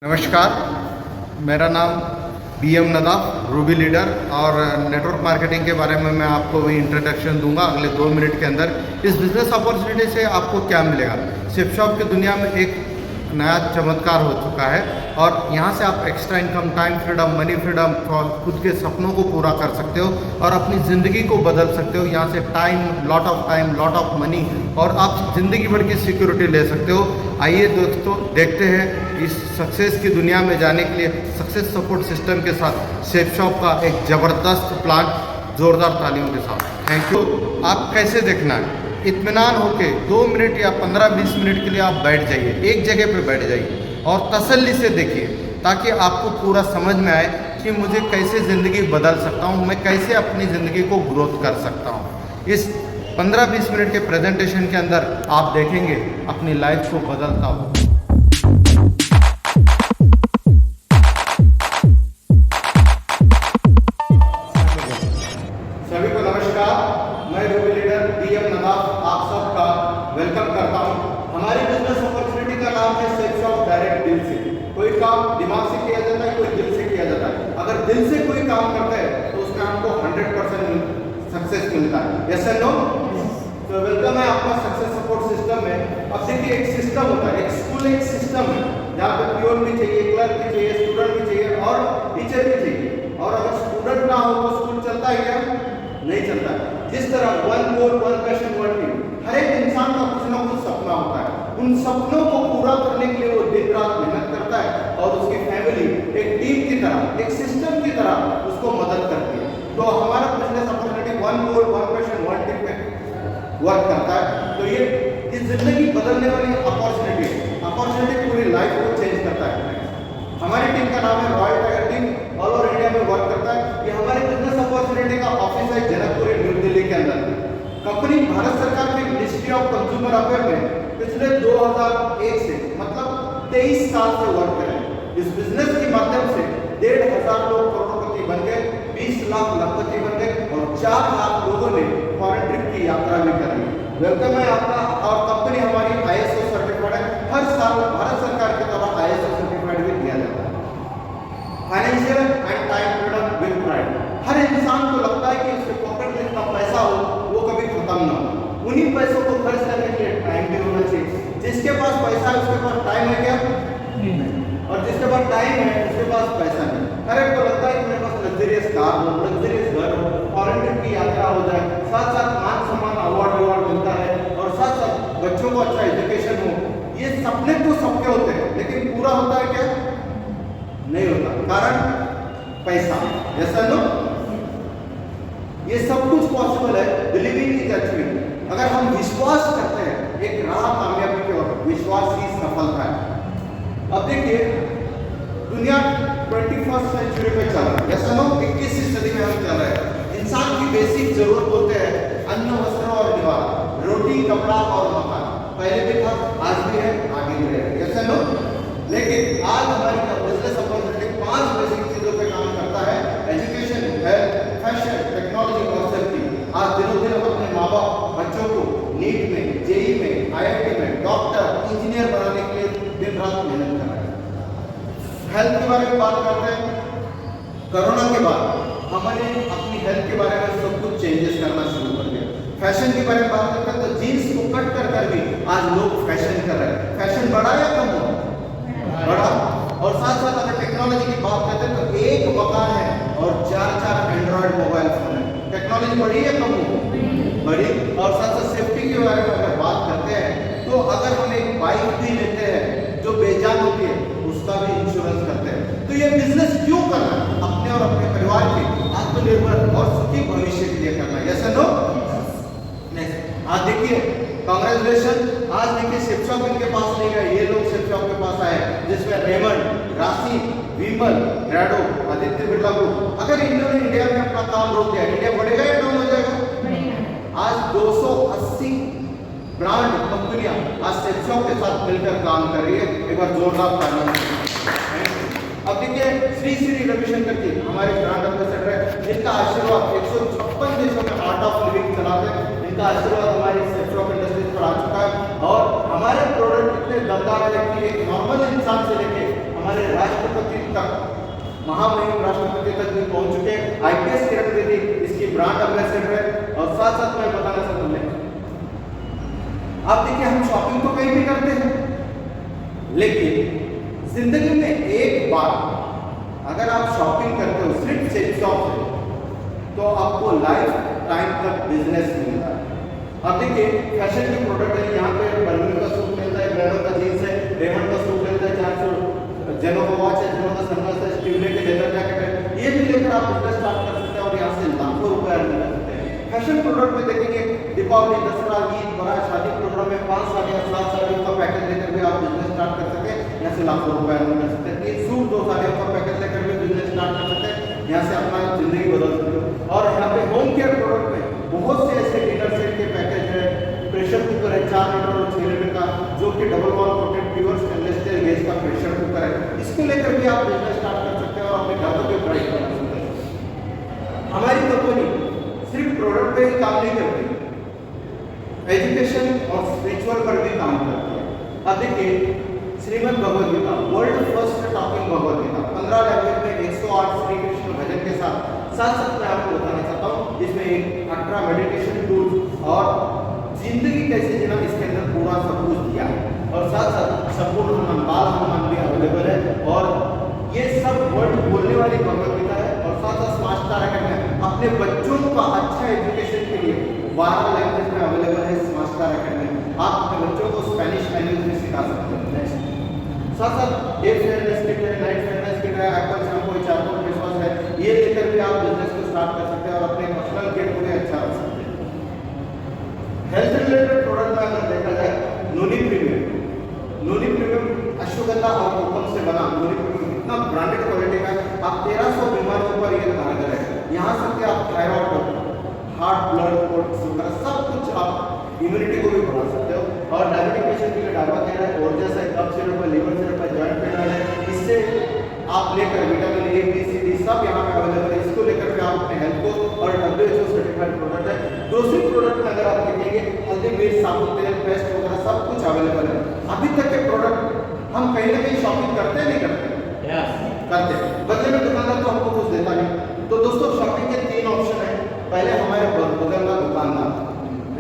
नमस्कार, मेरा नाम BM नदाफ रूबी लीडर और नेटवर्क मार्केटिंग के बारे में मैं आपको वही इंट्रोडक्शन दूंगा अगले 2 मिनट के अंदर। इस बिज़नेस अपॉर्चुनिटी से आपको क्या मिलेगा? सिप शॉप की दुनिया में एक नया चमत्कार हो चुका है और यहाँ से आप extra income, time freedom, money freedom, खुद के सपनों को पूरा कर सकते हो और अपनी ज़िंदगी को बदल सकते हो। यहाँ से टाइम, लॉट ऑफ मनी और आप ज़िंदगी भर की सिक्योरिटी ले सकते हो। आइए दोस्तों, देखते हैं इस सक्सेस की दुनिया में जाने के लिए सक्सेस सपोर्ट सिस्टम के साथ सिप शॉप का एक ज़बरदस्त प्लान ज़ोरदार तालियों के साथ। Thank you. आप कैसे देखना है, इत्मीनान होके 2 मिनट या 15-20 मिनट के लिए आप बैठ जाइए, एक जगह पे बैठ जाइए और तसल्ली से देखिए ताकि आपको पूरा समझ में आए कि मुझे कैसे ज़िंदगी बदल सकता हूँ, मैं कैसे अपनी ज़िंदगी को ग्रोथ कर सकता हूँ। इस 15-20 मिनट के प्रेजेंटेशन के अंदर आप देखेंगे अपनी लाइफ को बदलता हो। सभी को नमस्कार, मैं रूबी लीडर BM नदाफ आप सबका वेलकम करता हूं। हमारी बिजनेस अपॉर्चुनिटी का नाम है सिप शॉप डायरेक्ट दिल से। कोई काम दिमाग से किया जाता है, कोई दिल से किया जाता है। अगर दिल से कोई काम करता है तो उसका हमको 100% सक्सेस मिलता है। Yes and no? तो वेलकम है आपका सक्सेस सपोर्ट सिस्टम में। अब देखिए, एक सिस्टम होता है, एक स्कूल एक सिस्टम है जहाँ पे प्योर भी चाहिए, क्लर्क भी चाहिए, स्टूडेंट भी चाहिए और टीचर भी चाहिए। और अगर स्टूडेंट ना हो तो स्कूल चलता है क्या? नहीं चलता। जिस तरह one goal one passion one team, हर एक इंसान का कुछ ना कुछ सपना होता है। उन सपनों को पूरा करने के लिए वो दिन रात मेहनत करता है और उसकी फैमिली एक टीम की तरह, एक सिस्टम की तरह उसको मदद करती है। तो हमारा business opportunity one goal one passion one team पे वर्क करता है। तो ये इस जिंदगी बदलने वाली अपॉर्चुनिटी पूरी लाइफ को चेंज करता है। हमारी टीम का नाम है royal tiger team, all over India में वर्क करता है। ये हमारे बिजनेस अपॉर्चुनिटी का ऑफिस है जनकपुर, न्यू दिल्ली के अंदर। कंपनी भारत सरकार के मिनिस्ट्री ऑफ कंज्यूमर अफेयर में पिछले 2001 से मतलब 23 साल से वर्क कर रहे हैं। इस बिजनेस के माध्यम से 1,500 लोग करोड़पति बन गए, 20 लाख लखपति बन गए और 4 लाख लोगों ने फॉरेन ट्रिप की यात्रा भी करी। वेलकम है आपका। और कंपनी हमारी ISO सर्टिफाइड है। हर साल भारत सरकार की तरफ ISO सर्टिफाइड भी दिया जाता है। Financial and time freedom with pride. हर इंसान को लगता है कि उसके पॉकेट में जितना पैसा हो वो कभी खत्म ना हो। उन्हीं पैसों को खर्च करने के लिए टाइम भी होना चाहिए। जिसके पास पैसा है उसके पास टाइम है क्या? और जिसके पास टाइम है उसके पास पैसा नहीं। हर एक को लगता है कि मेरे पास लग्जरियस कार हो, लग्जरियस घर हो, फॉरेन ट्रिप की यात्रा हो जाए, साथ साथ मान सम्मान अवार्ड मिलता है और साथ साथ बच्चों को अच्छा एजुकेशन हो। ये सपने तो सबके होते हैं, लेकिन पूरा होता है क्या? नहीं होता। कारण पैसा। जैसा नो, ये सब कुछ पॉसिबल है बिलीविंग इज अचीविंग। अगर हम विश्वास करते हैं एक राह कामयाबी की ओर, विश्वास ही सफलता है। अब देखिए, दुनिया 21st सेंचुरी पे चल रहा है। जैसा नो, 21वीं सदी में हम चल रहे हैं। इंसान की बेसिक जरूरत बोलते हैं अन्न, वस्त्र और निवास, रोटी, कपड़ा और मकान। पहले भी था, आज भी है, आगे भी रहेगा। जैसा नो, लेकिन आज हमारी बिजनेस अपॉर्चुनिटी 5 बेसिक चीजों पे काम करता है: एजुकेशन, हेल्थ, फैशन, टेक्नोलॉजी और सेफ्टी। आज दिनों दिन हम अपने माँ बाप बच्चों को नीट में, JEE में, IIT में डॉक्टर, इंजीनियर बनाने के लिए दिन रात मेहनत कर रहे हैं। हेल्थ के बारे में बात करते हैं। कोरोना के बाद हमने अपनी हेल्थ के बारे में सब कुछ चेंजेस करना शुरू कर दिया। फैशन के बारे में बात करते हैं तो जीन्स को कट कर भी आज लोग फैशन कर रहे हैं। फैशन बढ़ा या कम हुआ? बढ़ा। और साथ साथ अगर टेक्नोलॉजी की बात करते हैं तो एक मकान है और 4 एंड्रॉइड मोबाइल फोन है। टेक्नोलॉजी बढ़ी या कम हुई? बढ़ी। और साथ साथ सेफ्टी के बारे में अगर बात करते हैं तो अगर हम एक बाइक भी लेते हैं जो बेजान होती है उसका भी इंश्योरेंस करते हैं। तो ये बिजनेस क्यों करना है? अपने और अपने परिवार के आत्मनिर्भर और सुखी भविष्य के लिए करना है। Yes and no? नेक्स्ट, आज देखिए, कांग्रेचुलेशन। आज देखिए, सिप शॉप इनके पास नहीं गए, ये लोग सिप शॉप के पास आए, जिसमें रेमंड, राशि, विमल, ग्रेडो, आदित्य बिरला ग्रुप। अगर इन्होंने इंडिया में अपना काम रोक दिया, इंडिया बढ़ेगा या डाउन हो जाएगा? आज 280 ब्रांड कंपनियां आज सिप शॉप के साथ मिलकर काम कर रही है। एक बार जोरदार तालियां। अब देखिए, श्री रविशंकर जी हमारे ब्रांड एम्बेसडर है, जिनका आशीर्वाद 156 देशों में आर्ट ऑफ लिविंग चलाते हैं। इनका आशीर्वाद हमारी सिप शॉप इंडस्ट्रीज पर आ चुका है और हमारे प्रोडक्ट इतने दमदार है कि एक नॉर्मल इंसान से लेके हमारे तक, महामहिम राष्ट्रपति तक भी पहुंच चुके हैं। IPS किरण बेदी इसकी ब्रांड एम्बेसडर है। और साथ साथ मैं बताना चाहता हूँ, आप देखिए हम शॉपिंग तो कहीं भी करते हैं, लेकिन जिंदगी में एक बार अगर आप शॉपिंग करते हो सिर्फ सेल शॉप से, तो आपको लाइफ टाइम तक बिजनेस मिलता है। अब देखिए फैशन के प्रोडक्ट है, यहाँ पे बर्लिन का सूट मिलता है, ब्रांडो का जींस है, रेमंड का सूट मिलता है, 400 जेनो का वॉच है, जेनो का सनग्लास है, स्टीवले के लेदर जैकेट है, ये भी लेकर आप बिजनेस स्टार्ट कर सकते हैं और यहाँ से लाखों रुपए अर्न कर सकते हैं। फैशन प्रोडक्ट में देखेंगे दीपावली, दसरा, ईद, बड़ा शादी प्रोग्राम में 5 साल या 7 साल का पैकेज लेकर भी आप बिजनेस स्टार्ट कर सकते हैं, यहाँ से लाखों रुपए अर्न कर सकते हैं। 3 सूट 2 साल का पैकेज लेकर भी बिजनेस स्टार्ट कर सकते हैं, यहाँ से अपना जिंदगी बदल सकते हो। और यहाँ पे होम केयर प्रोडक्ट में बहुत से ऐसे डिनर सेट के पैकेज है, प्रेशर कुकर है 4 लीटर और 6 लीटर का, जो कि double wall coated pure stainless steel gas का प्रेशर कुकर है, इसको लेकर भी आप बिजनेस स्टार्ट कर सकते हैं और अपने घर को प्राइस बना सकते हैं। हमारी कंपनी सिर्फ प्रोडक्ट पे ही काम नहीं करती, एजुकेशन और स्पिरिचुअल पर भी काम करती है। अब देखिए Shrimad Bhagavad Gita, world first talking Bhagavad Gita, 15 language में 108 श्री कृष्ण भजन के साथ साथ मैं आपको बताना चाहता हूँ, इसमें 18 मेडिटेशन टूल्स और जिंदगी कैसे जीना इसके अंदर पूरा सब कुछ दिया है। और साथ साथ संपूर्ण हनुमान, बाल हनुमान भी अवेलेबल है, और ये सब वर्ड बोलने वाली भगवद गीता है। और साथ साथ स्मार्ट स्टार अकेडमी अपने बच्चों का अच्छा एजुकेशन के लिए 12 लैंग्वेज में अवेलेबल है। स्मार्ट स्टार अकेडमी आप अपने बच्चों को स्पेनिश लैंग्वेज भी सिखा सकते हैं। साथ साथ डे फेयरनेस किट है, नाइट फेयरनेस किट है, Apple shampoo, charcoal face wash है, ये लेकर भी आप बिजनेस को स्टार्ट कर सकते हैं और अपने पर्सनल गेट को भी अच्छा रख सकते हैं। हेल्थ रिलेटेड प्रोडक्ट में अगर देखा जाए, नोनी प्रीमियम अश्वगंधा और कोकम से बना नोनी प्रीमियम इतना ब्रांडेड क्वालिटी का है, आप 1300 बीमारियों पर ये कारगर है। यहाँ से कि आप थायराइड, हार्ट, ब्लड, शुगर सब कुछ आप इम्यूनिटी को भी बढ़ा सकते हो। और डायबिटिक पेशेंट के लिए डायबा कह रहा है, और जैसा कफ सिरप है, लीवर सिरप है, जॉइंट पेन है, इससे आप लेकर vitamin A, B, C, D सब यहाँ पे अवेलेबल है। इसको लेकर के आप अपने हेल्थ को, और WHO सर्टिफाइड प्रोडक्ट है। ग्रोसरी प्रोडक्ट में अगर आप देखेंगे, हल्दी, मिर्च, साबुन, तेल, पेस्ट वगैरह सब कुछ अवेलेबल है। अभी तक के प्रोडक्ट हम कहीं ना कहीं शॉपिंग करते हैं, नहीं करते? करते हैं। बदले में दुकानदार तो हमको कुछ देता नहीं। तो दोस्तों शॉपिंग के 3 ऑप्शन है। पहले हमारे बगल का दुकानदार,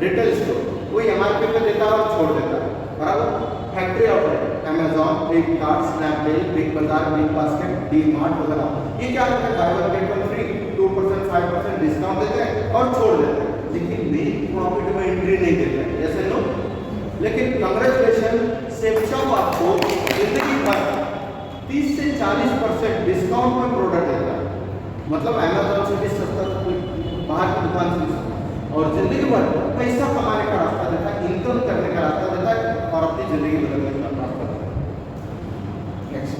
रिटेल स्टोर, कोई MRP पे देता है और छोड़ देता है, बराबर। Factory outlet, Amazon, Flipkart, Snapdeal, big बाजार, बिग बास्केट, डी-मार्ट वगैरह, ये क्या करते हैं? By one get one free, 2%, 5% discount देते हैं और छोड़ देते हैं, लेकिन मेरी प्रॉफिट में एंट्री नहीं देते हैं, जैसे नो। लेकिन कांग्रेचुलेशन, सेफशॉप आपको जिंदगी भर 30 से 40% डिस्काउंट में प्रोडक्ट देता है। मतलब अमेजॉन से भी सस्ता, बाहर की दुकान से भी सस्ता, और जिंदगी भर पैसा कमाने का रास्ता देता है, इनकम करने का रास्ता देता है, और अपनी जिंदगी बदलने का रास्ता देता है। नेक्स्ट,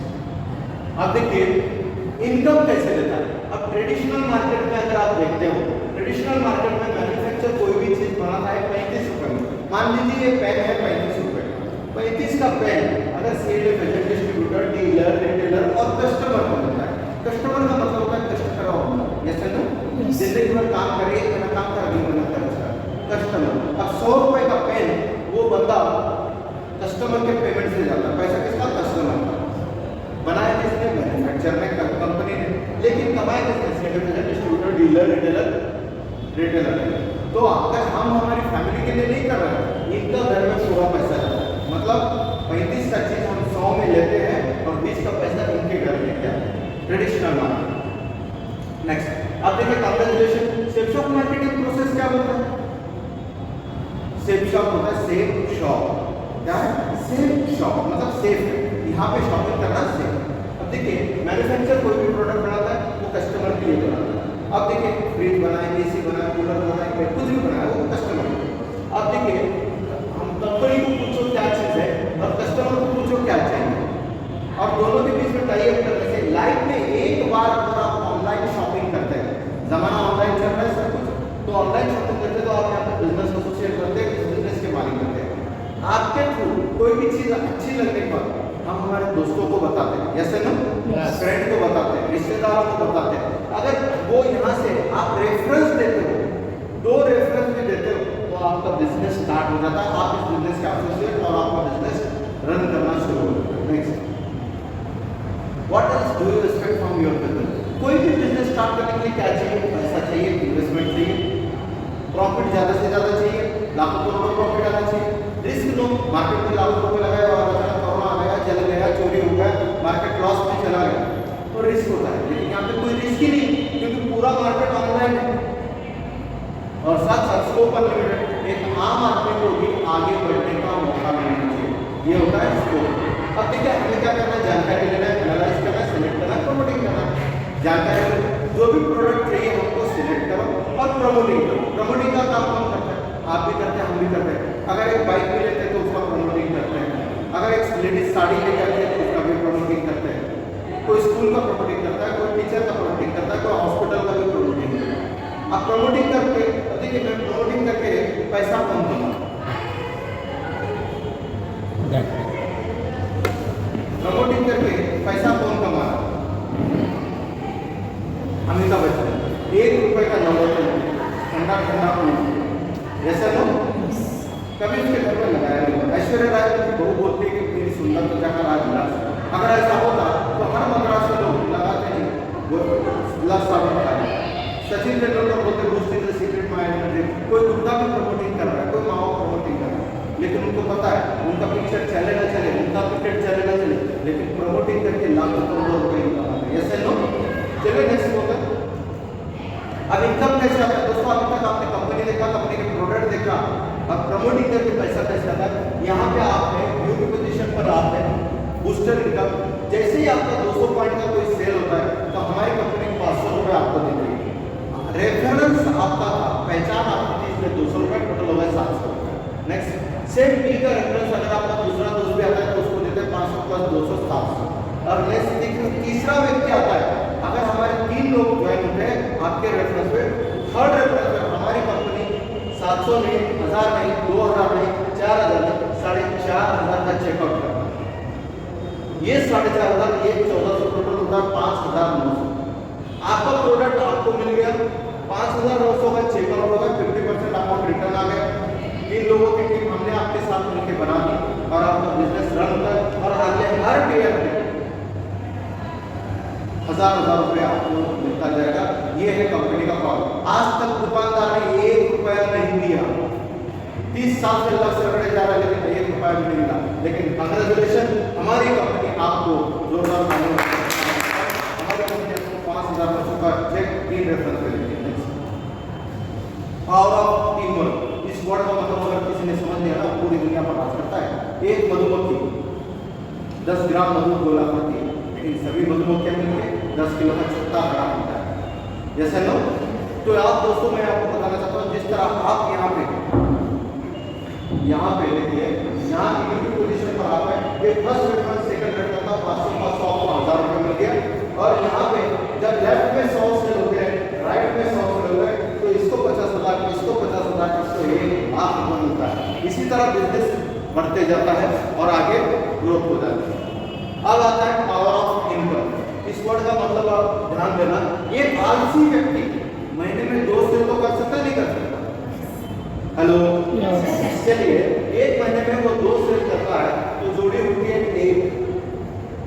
अब देखिए इनकम कैसे देता है। अब ट्रेडिशनल मार्केट में अगर आप देखते हो, ट्रेडिशनल मार्केट में मैन्युफैक्चर कोई भी चीज बनाता है 35 रुपए में। मान लीजिए ये पेन है 35 रुपए का, 35 का पेन अगर sale agent, distributor, dealer, retailer और कस्टमर को मिलता है। कस्टमर का मतलब होता है कष्ट करो, जैसे ना जिंदगी भर काम करिए, मेरा काम कर रही मेहनत कर कस्टमर। अब 100 रुपए का पेन वो बंदा कस्टमर के पेमेंट से जाता है, पैसा किसका? कस्टमर का। बनाया किसने? मैन्युफैक्चर ने, कंपनी ने, लेकिन कमाए किसने? Distributor, dealer, retailer. तो अगर हम हमारी फैमिली के लिए नहीं कर रहे हैं, इनका घर में पूरा पैसा जाता है। मतलब 35 का चीज हम 100 में लेते हैं और 20 का पैसा इनके घर में क्या? Traditional market. नेक्स्ट, अब देखिए congratulation, safe shop marketing process क्या होता है? सेफ शॉप होता है सेफ शॉप। क्या है? सेफ शॉप मतलब सेफ है, यहाँ पे शॉपिंग करना सेफ। अब देखिए मैन्युफैक्चर कोई भी प्रोडक्ट बनाता है वो कस्टमर के लिए बनाता है। अब देखिए फ्रिज बनाए, AC बनाए, कूलर बनाए, कुछ भी बनाए वो कस्टमर के लिए। अब देखिए हम कंपनी को पूछो क्या चीज़ है और कस्टमर को पूछो क्या चाहिए, और दोनों के बीच में टाई अप करने से लाइफ में एक बार अगर आप ऑनलाइन शॉपिंग करते हैं, जमाना ऑनलाइन चल रहा है सब कुछ, तो ऑनलाइन शॉपिंग करते तो आप यहाँ पर बिजनेस एसोसिएट करते हैं, बिजनेस के मालिक करते हैं। आपके थ्रू कोई भी चीज़ अच्छी लगने पर हम हमारे दोस्तों को बताते हैं, जैसे ना फ्रेंड को बताते हैं, रिश्तेदारों को बताते हैं। अगर वो यहाँ से आप रेफरेंस देते हो, 2 रेफरेंस भी देते हो, तो आपका बिजनेस स्टार्ट हो जाता है। आप इस बिजनेस के एसोसिएट और आपका बिजनेस रन करना शुरू हो जाता है। Next, what else do you expect from your business? कोई भी बिजनेस स्टार्ट करने के लिए क्या चाहिए? पैसा चाहिए, इन्वेस्टमेंट चाहिए, प्रॉफिट ज़्यादा से ज़्यादा चाहिए, लाखों करोड़ों प्रॉफिट आना चाहिए। रिस्क लो, मार्केट में लाखों रुपए लगाए और अचानक कोरोना आ गया, जल गया, चोरी हो गया, मार्केट लॉस में चला गया, तो रिस्क होता है। लेकिन यहाँ पे कोई रिस्क ही नहीं, क्योंकि पूरा मार्केट ऑनलाइन है और साथ साथ स्कोप अनलिमिटेड। एक आम आदमी को भी आगे बढ़ने का मौका मिलना चाहिए, ये होता है स्कोप। अब देखिए हमें क्या करना है, जानकारी लेना है, एनालाइज करना है, सिलेक्ट करना है, प्रमोटिंग करना है। जानकारी जो भी प्रोडक्ट चाहिए हमको सिलेक्ट करो और प्रमोटिंग करो। प्रमोटिंग का काम कौन करता है? आप भी करते हैं, हम भी करते हैं। अगर एक बाइक भी लेते हैं तो उसका प्रमोटिंग करते हैं, अगर एक लेडीज साड़ी लेके आते हैं तो उसका भी प्रमोटिंग करते हैं, कोई स्कूल का प्रमोटिंग करता है, कोई टीचर का प्रमोटिंग करता है, कोई हॉस्पिटल का भी प्रमोटिंग करता है। आप प्रमोटिंग करके देखिए, मैं प्रमोटिंग करके पैसा कम कमाऊँ, प्रमोटिंग करके पैसा कौन कमा रहा है? अमिताभ बच्चन। 1 रुपए का नोट ठंडा ठंडा जैसा लो कभी उसके घर में लगाया नहीं। ऐश्वर्या राय की बहू बोलती है कि मेरी सुंदर त्वचा का राज विलास। अगर ऐसा होता तो हर 15 से लोग लगाते नहीं, वो विलास साबुन लगाते। सचिन तेंदुलकर बोलते boost is the secret my energy. कोई गुड्डा भी प्रमोटिंग कर रहा है, कोई माओ प्रमोटिंग कर रहा है, लेकिन उनको पता है उनका पिक्चर चले ना चले, उनका क्रिकेट चले ना चले, लेकिन प्रमोटिंग करके लाखों करोड़ों रुपए कमाते हैं। ऐसे लो चले नेक्स्ट होगा। अब इनकम कैसे आता है दोस्तों? अभी तक आपने कंपनी देखा, कंपनी के प्रोडक्ट देखा, अब प्रमोटिंग करके पैसा कैसे आता है? यहाँ पे आप है व्यू की पोजीशन पर आप है बूस्टर इनकम। जैसे ही आपका 200 पॉइंट का कोई सेल होता है तो हमारी कंपनी 500 रुपए आपको देती है। रेफरेंस आपका था, पहचान आपकी थी, इसमें 200 रुपए, टोटल हो गए 700 रुपए। नेक्स्ट सेम बी का रेफरेंस अगर आपका दूसरा दोस्त भी आता है तो उसको देते हैं 500 प्लस 200 700। और नेक्स्ट देखिए तीसरा व्यक्ति आता है, अगर हमारे 3 लोग ज्वाइन होते हैं आपके रेफरेंस पे, थर्ड रेफरेंस पे हमारी कंपनी 700 नहीं, 1000 नहीं, 2000 नहीं, 4000 नहीं, 4500 का चेकआउट करता है। ये 4500 ये 1400 टोटल होता है 5900। आपका प्रोडक्ट आपको मिल गया 5900 का चेकआउट होगा, 50% अमाउंट रिटर्न आ गया। 3 लोगों की टीम हमने आपके साथ मिलकर बना दी और आपका बिजनेस रन होता है और आगे हर ईयर में 1000 रुपया आपको मिलता जाएगा। ये है कंपनी का प्रॉफिट। आज तक दुकानदार ने 1 रुपया नहीं दिया, 30 साल से लक्ष्य रखने जा रहा है, लेकिन 1 रुपया भी नहीं मिला। लेकिन कांग्रेचुलेशन, हमारी कंपनी आपको जोरदार तालियों से हमारी कंपनी आपको 5000 का चेक 3 रेफरेंस पे देती है। पावर ऑफ टीम वर्क, इस वर्ड का मतलब अगर किसी ने समझ लिया ना, पूरी दुनिया पर राज करता है। एक मधुमक्खी 10 ग्राम मधु गोला करती है, लेकिन सभी मधुमक्खियां मिलकर 10 किलो का छत्ता बड़ा होता है। जैसे लो तो आप दोस्तों मैं आपको बताना चाहता हूँ, जिस तरह आप यहाँ पे देखिए, यहाँ की पोजीशन पर आप है, ये फर्स्ट रेफरेंस सेकंड रेफरेंस था, 500 500 आपको 1000 रुपये मिल गया। और यहाँ पे जब लेफ्ट में 100 सेल होते हैं, राइट में 100 सेल होते हैं, तो इसको 50,000, इसको 50,000, इसको 1 लाख रुपये मिलता है। इसी तरह बिजनेस बढ़ते जाता है और आगे ग्रोथ हो जाती है। अब आता है पावर ऑफ इनकम। इस वर्ड का मतलब आप ध्यान देना, एक आलसी व्यक्ति महीने में 2 सेल तो कर सकता है, नहीं कर सकता? हेलो, चलिए एक महीने में वो 2 सेल करता है तो जोड़ी होती है 1,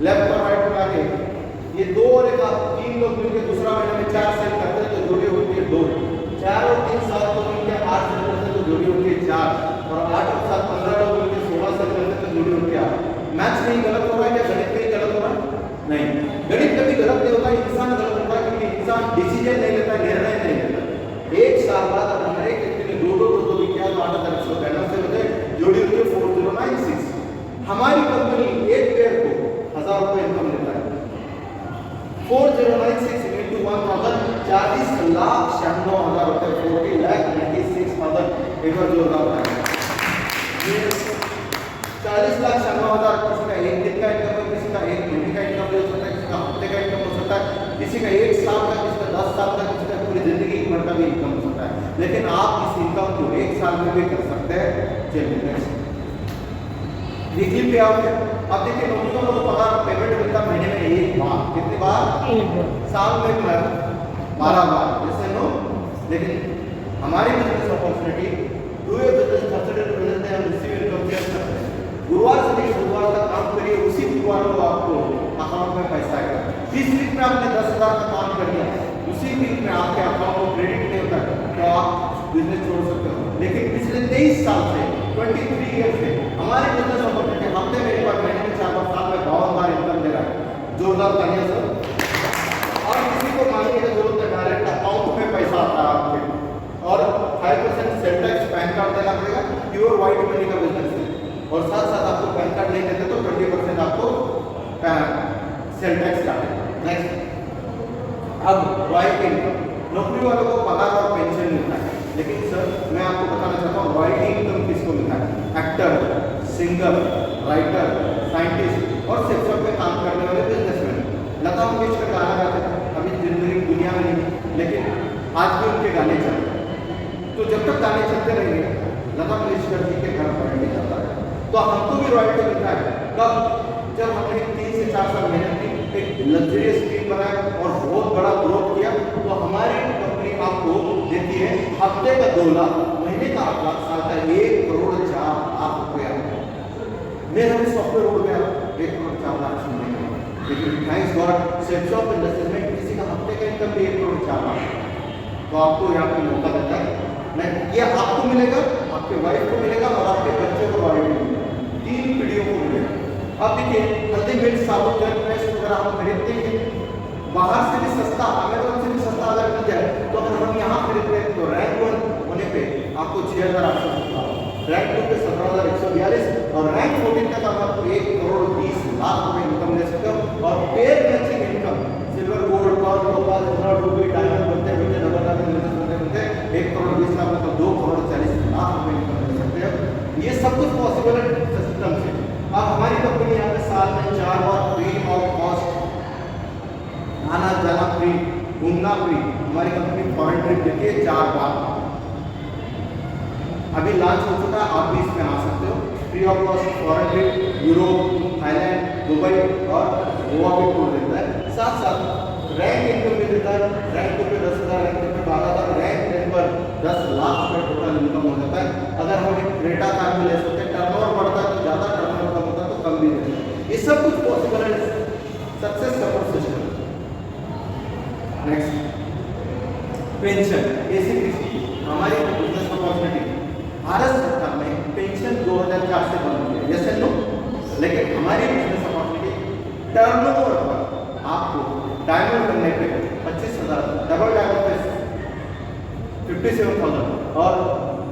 लेफ्ट और राइट में आगे ये 2 और 1 आप 3 लोग मिलकर दूसरा महीने में 4 सेल करते हैं तो जोड़ी होती है 2, 4 और 3 7 लोग मिलकर 8 सेल करते हैं तो जोड़ी होती है 4, और 8 और 7 15 लोग मिलकर 16 सेल करते हैं तो जोड़ी होती है 8। मैथ्स नहीं गलत हो रहा है क्या? गणित नहीं गलत हो रहा है? नहीं, गणित कभी गलत नहीं होता, इंसान गलत होता है क्योंकि इंसान डिसीजन नहीं लेता, निर्णय नहीं लेता। 1 साल बाद अगर हर एक व्यक्ति ने 2 भी किया तो 8,192 से होते जोड़ी होती है 4096। हमारी कंपनी एक पेड़ को 1000 रुपये इनकम देता है। 4096 into 1000 40,96,000 रुपये, 40,96,000 एक बार जोरदार है। 40,96,000 किसी का 1 दिन का इनकम है, किसी का 1 महीने का इनकम हो सकता है, किसी का हफ्ते का इनकम हो सकता है, किसी का 1 साल का, किसी का 10 साल का, किसी का पूरी जिंदगी भर का भी इनकम हो सकता है। लेकिन आप इस इनकम को 1 साल में भी कर सकते हैं। चलिए नेक्स्ट वीकली पे आउट है। अब देखिए नौकरियों को पगार पेमेंट मिलता महीने में 1 बार, कितनी बार? 1 बार। साल में 12 बार, जैसे नो। लेकिन हमारी business opportunity do a business consider to business and receive income करते हैं। गुरुवार से लेकर बुधवार तक काम करिए, उसी बुधवार को आपको अकाउंट में पैसा आएगा। 30 वीक में आपने 10,000 का काम कर दिया, उसी वीक में आपके अकाउंट को क्रेडिट नहीं होता है तो आप बिजनेस छोड़ सकते हो। लेकिन पिछले 23 साल से 23 ईयर से हमारे बिजनेस अपॉर्चुनिटी हफ्ते में एक बार, महीने में 4 बार, साल में 52 बार इनकम दे रहा है। जोरदार तालियां सर। और किसी को मांगने की जरूरत है, डायरेक्ट अकाउंट में पैसा आता है आपके, और 5% सेल टैक्स पैन कार्ड देना पड़ेगा, प्योर व्हाइट मनी का बिजनेस है। और साथ साथ आपको पैन कार्ड नहीं देते तो 20% आपको सेल टैक्स काटेगा। नेक्स्ट, अब व्हाइट इनकम, नौकरी वालों को पगार और पेंशन मिलता है, लेकिन सर मैं आपको बताना चाहता हूँ व्हाइट इनकम किसको मिलता है? एक्टर, सिंगर, राइटर, साइंटिस्ट और शिक्षक में काम करने वाले बिजनेसमैन। लता मंगेशकर गाना गाते थे, अभी जिंदगी दुनिया में नहीं, लेकिन आज भी उनके गाने चल रहे हैं। तो जब तक गाने चलते रहेंगे लता मंगेशकर जी के घर रॉयल्टी जाता है, तो हमको भी रॉयल्टी मिलता है। कब? जब हमने 3 से 4 साल मेहनत की, एक लग्जरियस टीम बनाया और बहुत बड़ा ग्रोथ किया, तो हमारी कंपनी आपको देती है हफ्ते का 2 लाख, महीने का 8 लाख, साल का 1,04,00,000 रुपया। मेरा भी सॉफ्टवेयर उड़ गया 1,04,00,000 सुनने का, लेकिन थैंक्स गॉड सेल्फ इंडस्ट्रीज में किसी का हफ्ते का इनकम भी 1,04,00,000। तो आपको यहाँ पे मौका देता है, मैं ये आपको मिलेगा, आपके वाइफ को मिलेगा और आपके बच्चों को मिलेगा, 3 पीढ़ियों को मिलेगा। अब देखिए हल्दी मिर्च साबुन जल पेस्ट वगैरह हम खरीदते हैं बाहर से भी सस्ता, अमेज़न से भी सस्ता अगर मिल जाए, तो अगर हम यहाँ खरीदते हैं तो रैंक 1 होने पे आपको 6,800, रैंक 2 पे 17,142 और रैंक 14 तक आप 1,20,00,000 रुपए इनकम ले सकते हो। और pair matching income, silver, gold, pearl, topaz, emerald, ruby, diamond बनते बनते डबल बनते 1,20,00,000 मतलब 2,40,00,000 रुपए इनकम ले सकते हो। ये सब कुछ पॉसिबल है सिस्टम से। अब हमारी कंपनी यहाँ पे साल में 4 बार फ्री ऑफ कॉस्ट, आना जाना फ्री, घूमना फ्री, हमारी कंपनी फॉरेन ट्रिप देती है 4 बार। अभी लॉन्च हो चुका है, आप भी इसमें आ सकते हो, free of cost foreign trip, Europe, Thailand, Dubai और गोवा भी टूर देता है। साथ साथ रैंक इनकम भी देता है, रैंक 2 पे 10,000, रैंक 3 पे 12,000, रैंक 10 पर 10 लाख रुपए टोटल इनकम हो जाता है। अगर हम एक क्रेटा कार में ले सकते हैं, टर्नओवर बढ़ता है तो ज़्यादा, टर्नओवर कम होता है तो कम भी देते हैं। ये सब कुछ पॉसिबल है success support system. Next, pension, ACPC, हमारी बिजनेस अपॉर्चुनिटी। भारत सरकार ने पेंशन 2004 से बंद किया, जैसे लो, लेकिन हमारी बिजनेस अपॉर्चुनिटी टर्नओवर पर आपको डायमंड बनने पे 25,000, डबल डायमंड पे 57,000 और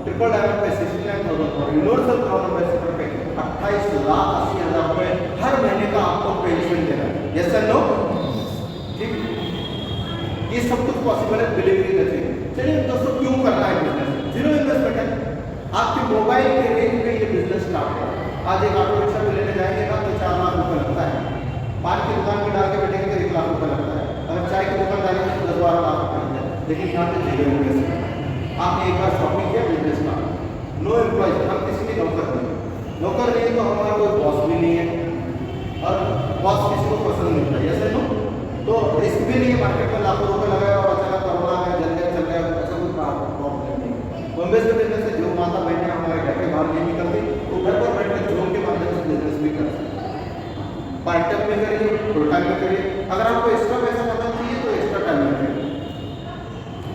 ट्रिपल डायमंड पे 69,000 और यूनिवर्सल क्राउन एम्बेसडर पे 28,80,000 रुपए हर महीने का आपको पेंशन देना है। Yes sir, no? ठीक, ये सब कुछ पॉसिबल है डिलीवरी करके। चलिए दोस्तों, क्यों करना है बिजनेस? जीरो इन्वेस्टमेंट है, आपके मोबाइल के रेंज में ये बिजनेस स्टार्ट होगा। आज एक ऑटो रिक्शा में लेने जाएंगे ना तो 4 लाख रुपए लगता है, पान की दुकान में डाल के बैठेंगे तो 1 लाख रुपए लगता है, अगर चाय की दुकान डालेंगे तो 10-12 लाख रुपए लगता है। लेकिन यहाँ पे जीरो इन्वेस्टमेंट, आपने एक बार शॉपिंग किया, बिजनेस का नो एम्प्लॉयज, हम किसी के नौकर नहीं तो हमारा कोई बॉस भी नहीं है और बॉस किसी को पसंद नहीं है, जैसे नो, तो रिस्क भी नहीं है, मार्केट में लाखों रुपए लगाया और अचानक कोरोना में जल गया चल गया, ऐसा कोई प्रॉब्लम नहीं है। बॉम्बे से बिजनेस है, जो माता बहने हमारे घर के बाहर नहीं निकलती, तो घर पर बैठकर जोन के माध्यम से बिजनेस भी कर सकते हैं। पार्ट टाइम में करिए, फुल टाइम में करिए, अगर आपको एक्स्ट्रा पैसा करना चाहिए तो एक्स्ट्रा टाइम में करिए।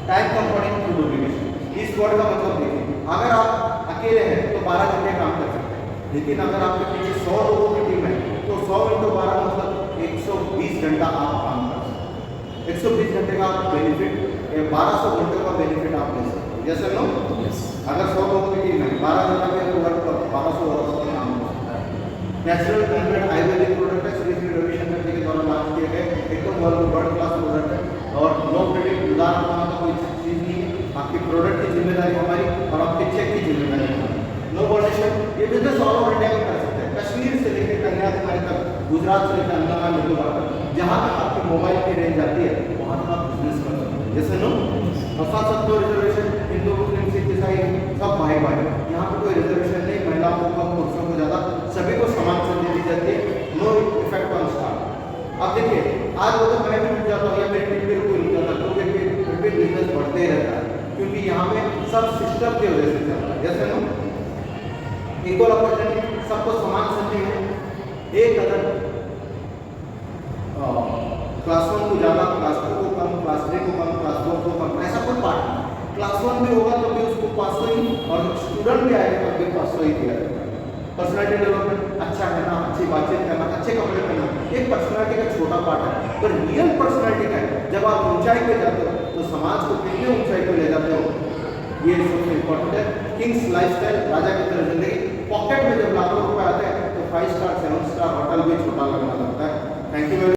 टाइम कंपाउंडिंग थ्रू डुप्लीकेशन, इस वर्ड का मतलब देखिए, अगर आप अकेले हैं तो 12 घंटे काम कर सकते हैं, लेकिन अगर आपके पीछे 100 लोगों की टीम है तो 100 × 12 मतलब 120 घंटा आप काम कर सकते हैं। 120 घंटे का बेनिफिट, 1200 घंटे का बेनिफिट आप ले सकते हैं। जैसे नो, अगर 100 लोगों की टीम है, 12 घंटा में तो वर्क पर 1200 आवर्स का काम हो सकता है। नेचुरल कंटेंट आयुर्वेदिक प्रोडक्ट है, श्री श्री रविशंकर जी के द्वारा लॉन्च किए गए, एकदम वर्ल्ड क्लास प्रोडक्ट है और नो क्रेडिट उधार का कोई चीज़ नहीं है। आपकी प्रोडक्ट की जिम्मेदारी हमारी और आपके चेक की जिम्मेदारी हमारी। नो वॉलेशन, ये बिजनेस ऑल ओवर इंडिया में कर सकते हैं, कश्मीर से लेकर कन्याकुमारी तक, गुजरात से लेकर अंडमान निकोबार तक, जहाँ तक आपके मोबाइल की रेंज आती है वहाँ तक आप बिजनेस कर सकते हैं। जैसे नो, और साथ साथ नो रिजर्वेशन, हिंदू मुस्लिम सिख ईसाई सब भाई भाई, यहाँ पर कोई रिजर्वेशन नहीं, महिलाओं को कम, पुरुषों को ज़्यादा, सभी को समान संधि दी जाती है। No effect on staff. अब देखिए, आज अगर मैं भी मिल जाता हूँ या मेरी टीम में कोई नहीं जाता तो फिर बिजनेस बढ़ते ही रहता है, क्योंकि यहाँ पे सब सिस्टम की वजह से चल रहा है। जैसे नो, इक्वल अपॉर्चुनिटी, सबको समान संधि है। एक अगर क्लास 1 को ज़्यादा, क्लास 2 को कम, क्लास 3 को कम, क्लास 4 को कम, ऐसा कोई पार्ट नहीं। क्लास 1 भी होगा तो भी उसको 500 ही, और स्टूडेंट भी आएगा तो भी 500 ही दिया जाएगा। पर्सनालिटी डेवलपमेंट अच्छा कहना, अच्छी बातचीत करना, अच्छे कपड़े पहनना, एक पर्सनालिटी का छोटा पार्ट है। पर रियल पर्सनालिटी का है, जब आप ऊंचाई पे जाते हो तो समाज को कितने ऊंचाई पे ले जाते हो, ये सबसे इम्पोर्टेंट है। किंग्स लाइफस्टाइल, राजा की तरह जिंदगी। पॉकेट में जब लाखों रुपए आते हैं तो 5 स्टार 7 स्टार होटल भी छोटा लगना लगता है। Thank you.